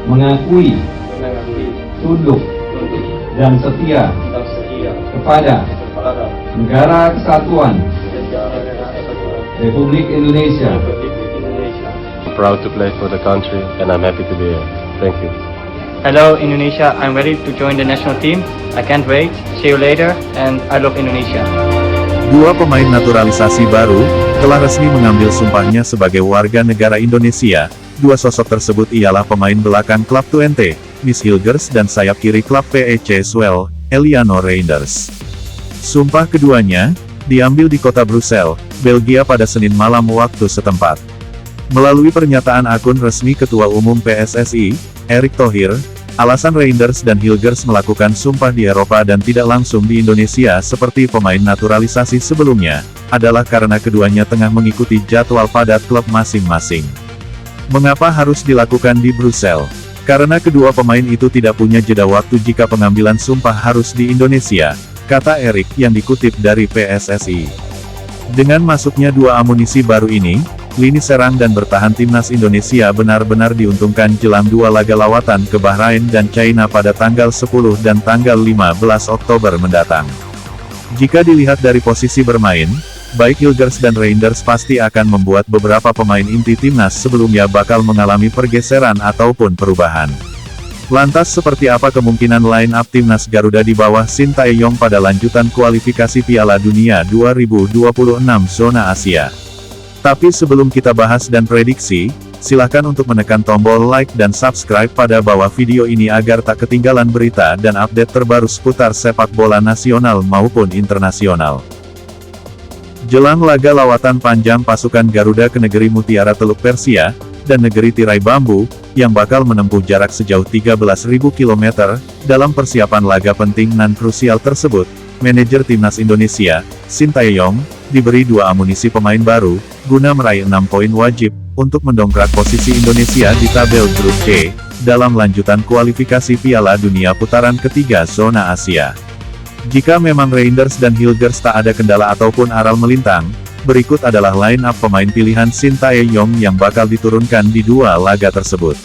mengakui, tunduk, dan setia kepada Negara Kesatuan Republik Indonesia. Proud to play for the country and I'm happy to be here. Thank you. Hello Indonesia, I'm ready to join the national team. I can't wait. See you later and I love Indonesia. Dua pemain naturalisasi baru telah resmi mengambil sumpahnya sebagai warga negara Indonesia. Dua sosok tersebut ialah pemain belakang klub Twente, Miss Hilgers, dan sayap kiri klub PEC Zwolle, Eliano Reinders. Sumpah keduanya diambil di kota Brussels, Belgia pada Senin malam waktu setempat. Melalui pernyataan akun resmi Ketua Umum PSSI, Erick Thohir, alasan Reinders dan Hilgers melakukan sumpah di Eropa dan tidak langsung di Indonesia seperti pemain naturalisasi sebelumnya, adalah karena keduanya tengah mengikuti jadwal padat klub masing-masing. Mengapa harus dilakukan di Brussels? Karena kedua pemain itu tidak punya jeda waktu jika pengambilan sumpah harus di Indonesia, kata Erick yang dikutip dari PSSI. Dengan masuknya dua amunisi baru ini, lini serang dan bertahan timnas Indonesia benar-benar diuntungkan jelang dua laga lawatan ke Bahrain dan China pada tanggal 10 dan tanggal 15 Oktober mendatang. Jika dilihat dari posisi bermain, baik Hilgers dan Reinders pasti akan membuat beberapa pemain inti timnas sebelumnya bakal mengalami pergeseran ataupun perubahan. Lantas seperti apa kemungkinan line-up timnas Garuda di bawah Sintayong pada lanjutan kualifikasi Piala Dunia 2026 zona Asia? Tapi sebelum kita bahas dan prediksi, silahkan untuk menekan tombol like dan subscribe pada bawah video ini agar tak ketinggalan berita dan update terbaru seputar sepak bola nasional maupun internasional. Jelang laga lawatan panjang pasukan Garuda ke negeri Mutiara Teluk Persia, dan negeri tirai bambu, yang bakal menempuh jarak sejauh 13.000 km, dalam persiapan laga penting nan krusial tersebut, manajer timnas Indonesia, Sintayong, diberi dua amunisi pemain baru, guna meraih 6 poin wajib, untuk mendongkrak posisi Indonesia di tabel grup C, dalam lanjutan kualifikasi Piala Dunia putaran ketiga zona Asia. Jika memang Reinders dan Hilgers tak ada kendala ataupun aral melintang, berikut adalah line-up pemain pilihan Sintayong yang bakal diturunkan di dua laga tersebut.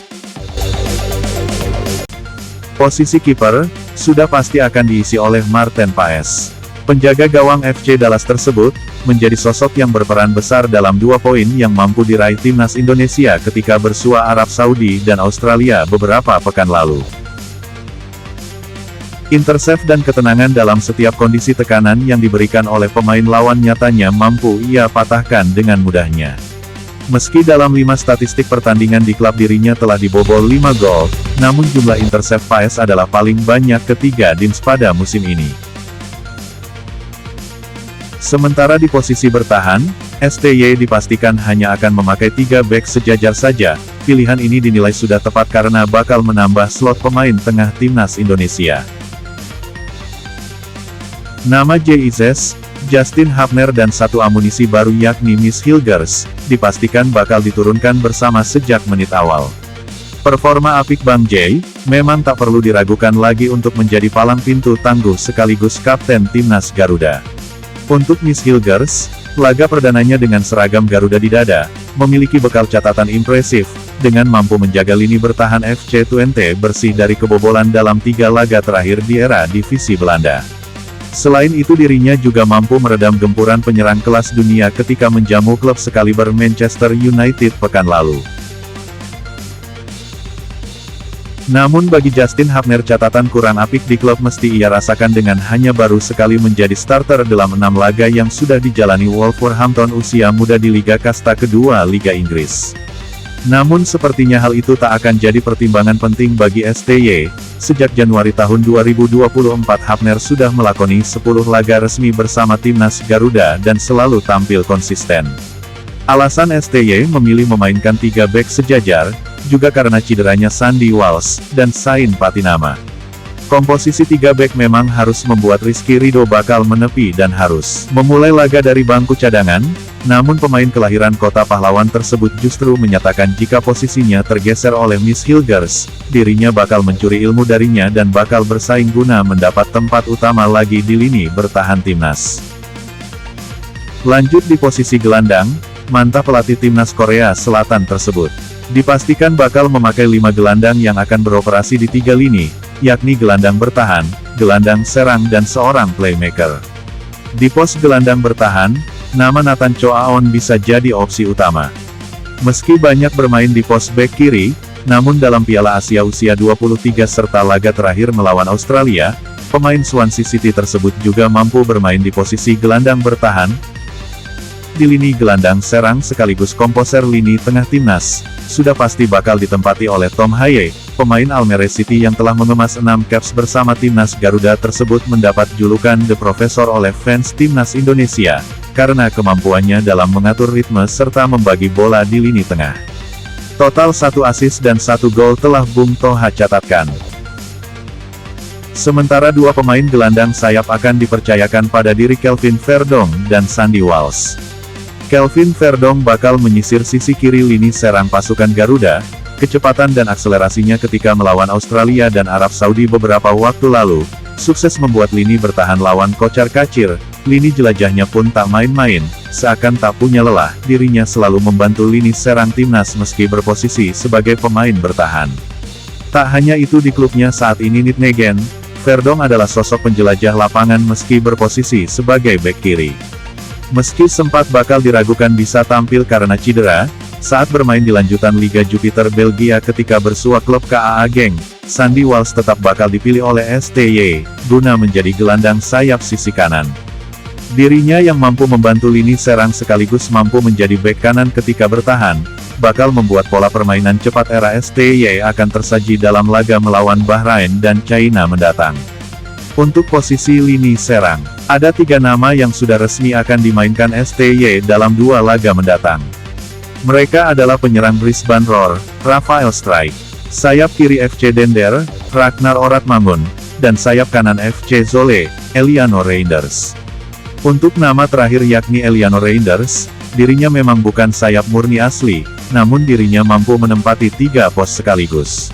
Posisi kiper, sudah pasti akan diisi oleh Marten Paes. Penjaga gawang FC Dallas tersebut, menjadi sosok yang berperan besar dalam 2 poin yang mampu diraih timnas Indonesia ketika bersua Arab Saudi dan Australia beberapa pekan lalu. Intercept dan ketenangan dalam setiap kondisi tekanan yang diberikan oleh pemain lawan nyatanya mampu ia patahkan dengan mudahnya. Meski dalam 5 statistik pertandingan di klub dirinya telah dibobol 5 gol, namun jumlah intercept Paes adalah paling banyak ketiga Dins pada musim ini. Sementara di posisi bertahan, STY dipastikan hanya akan memakai 3 bek sejajar saja. Pilihan ini dinilai sudah tepat karena bakal menambah slot pemain tengah timnas Indonesia. Nama JIZES, Justin Hapner dan satu amunisi baru yakni Miss Hilgers, dipastikan bakal diturunkan bersama sejak menit awal. Performa apik Bang J, memang tak perlu diragukan lagi untuk menjadi palang pintu tangguh sekaligus kapten timnas Garuda. Untuk Miss Hilgers, laga perdananya dengan seragam Garuda di dada, memiliki bekal catatan impresif, dengan mampu menjaga lini bertahan FC Twente bersih dari kebobolan dalam 3 laga terakhir di era divisi Belanda. Selain itu dirinya juga mampu meredam gempuran penyerang kelas dunia ketika menjamu klub sekaliber Manchester United pekan lalu. Namun bagi Justin Hapner catatan kurang apik di klub mesti ia rasakan dengan hanya baru sekali menjadi starter dalam 6 laga yang sudah dijalani Wolverhampton usia muda di Liga Kasta kedua Liga Inggris. Namun sepertinya hal itu tak akan jadi pertimbangan penting bagi STY. Sejak Januari tahun 2024 Hapner sudah melakoni 10 laga resmi bersama timnas Garuda dan selalu tampil konsisten. Alasan STY memilih memainkan 3 bek sejajar, juga karena cederanya Sandy Walsh dan Sain Patinama. Komposisi 3 bek memang harus membuat Rizky Ridho bakal menepi dan harus memulai laga dari bangku cadangan, namun pemain kelahiran kota pahlawan tersebut justru menyatakan jika posisinya tergeser oleh Miss Hilgers, dirinya bakal mencuri ilmu darinya dan bakal bersaing guna mendapat tempat utama lagi di lini bertahan timnas. Lanjut di posisi gelandang, mantap pelatih timnas Korea Selatan tersebut. Dipastikan bakal memakai 5 gelandang yang akan beroperasi di 3 lini, yakni gelandang bertahan, gelandang serang dan seorang playmaker. Di pos gelandang bertahan, nama Nathan Choaon bisa jadi opsi utama. Meski banyak bermain di pos bek kiri, namun dalam Piala Asia usia 23 serta laga terakhir melawan Australia, pemain Swansea City tersebut juga mampu bermain di posisi gelandang bertahan, di lini gelandang serang sekaligus komposer lini tengah timnas, sudah pasti bakal ditempati oleh Tom Haye, pemain Almere City yang telah mengemas 6 caps bersama timnas Garuda tersebut mendapat julukan The Professor oleh fans timnas Indonesia, karena kemampuannya dalam mengatur ritme serta membagi bola di lini tengah. Total 1 assist dan 1 gol telah Bung Toha catatkan. Sementara 2 pemain gelandang sayap akan dipercayakan pada diri Kelvin Verdong dan Sandy Walsh. Kelvin Verdong bakal menyisir sisi kiri lini serang pasukan Garuda, kecepatan dan akselerasinya ketika melawan Australia dan Arab Saudi beberapa waktu lalu, sukses membuat lini bertahan lawan kocar-kacir, lini jelajahnya pun tak main-main, seakan tak punya lelah, dirinya selalu membantu lini serang timnas meski berposisi sebagai pemain bertahan. Tak hanya itu di klubnya saat ini Nijmegen, Verdong adalah sosok penjelajah lapangan meski berposisi sebagai bek kiri. Meski sempat bakal diragukan bisa tampil karena cedera, saat bermain di lanjutan Liga Jupiter Belgia ketika bersua klub KAA Genk, Sandy Walsh tetap bakal dipilih oleh STY, guna menjadi gelandang sayap sisi kanan. Dirinya yang mampu membantu lini serang sekaligus mampu menjadi bek kanan ketika bertahan, bakal membuat pola permainan cepat era STY akan tersaji dalam laga melawan Bahrain dan China mendatang. Untuk posisi lini serang, ada 3 nama yang sudah resmi akan dimainkan STY dalam 2 laga mendatang. Mereka adalah penyerang Brisbane Roar, Rafael Strijk, sayap kiri FC Dender, Ragnar Oratmangun, dan sayap kanan FC Zwolle, Eliano Reinders. Untuk nama terakhir yakni Eliano Reinders, dirinya memang bukan sayap murni asli, namun dirinya mampu menempati 3 pos sekaligus,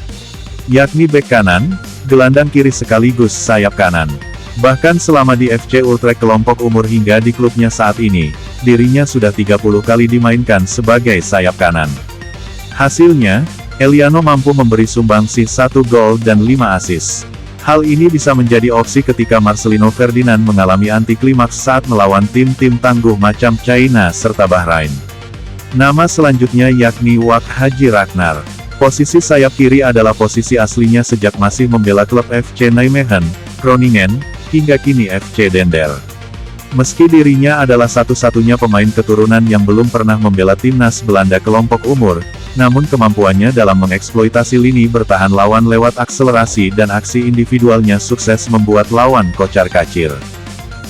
yakni bek kanan, gelandang kiri sekaligus sayap kanan. Bahkan selama di FC Utrecht kelompok umur hingga di klubnya saat ini, dirinya sudah 30 kali dimainkan sebagai sayap kanan. Hasilnya, Eliano mampu memberi sumbangsi 1 gol dan 5 assist. Hal ini bisa menjadi opsi ketika Marcelino Ferdinand mengalami anti klimaks saat melawan tim-tim tangguh macam China serta Bahrain. Nama selanjutnya yakni Wak Haji Ragnar. Posisi sayap kiri adalah posisi aslinya sejak masih membela klub FC Nijmegen, Groningen, hingga kini FC Dender. Meski dirinya adalah satu-satunya pemain keturunan yang belum pernah membela timnas Belanda kelompok umur, namun kemampuannya dalam mengeksploitasi lini bertahan lawan lewat akselerasi dan aksi individualnya sukses membuat lawan kocar-kacir.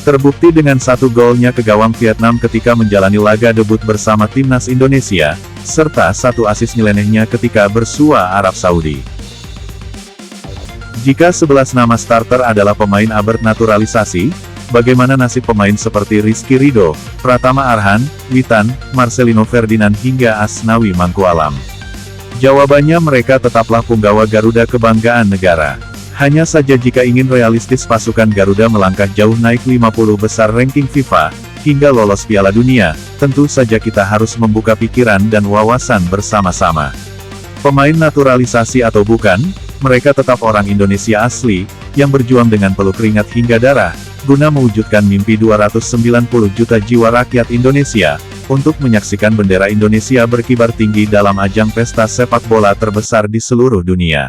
Terbukti dengan 1 golnya ke gawang Vietnam ketika menjalani laga debut bersama timnas Indonesia, serta 1 assist nyelenehnya ketika bersua Arab Saudi. Jika 11 nama starter adalah pemain abad naturalisasi, bagaimana nasib pemain seperti Rizky Ridho, Pratama Arhan, Witan, Marcelino Ferdinand hingga Asnawi Mangkualam? Jawabannya mereka tetaplah punggawa Garuda kebanggaan negara. Hanya saja jika ingin realistis pasukan Garuda melangkah jauh naik 50 besar ranking FIFA, hingga lolos Piala Dunia, tentu saja kita harus membuka pikiran dan wawasan bersama-sama. Pemain naturalisasi atau bukan, mereka tetap orang Indonesia asli, yang berjuang dengan peluh keringat hingga darah, guna mewujudkan mimpi 290 juta jiwa rakyat Indonesia, untuk menyaksikan bendera Indonesia berkibar tinggi dalam ajang pesta sepak bola terbesar di seluruh dunia.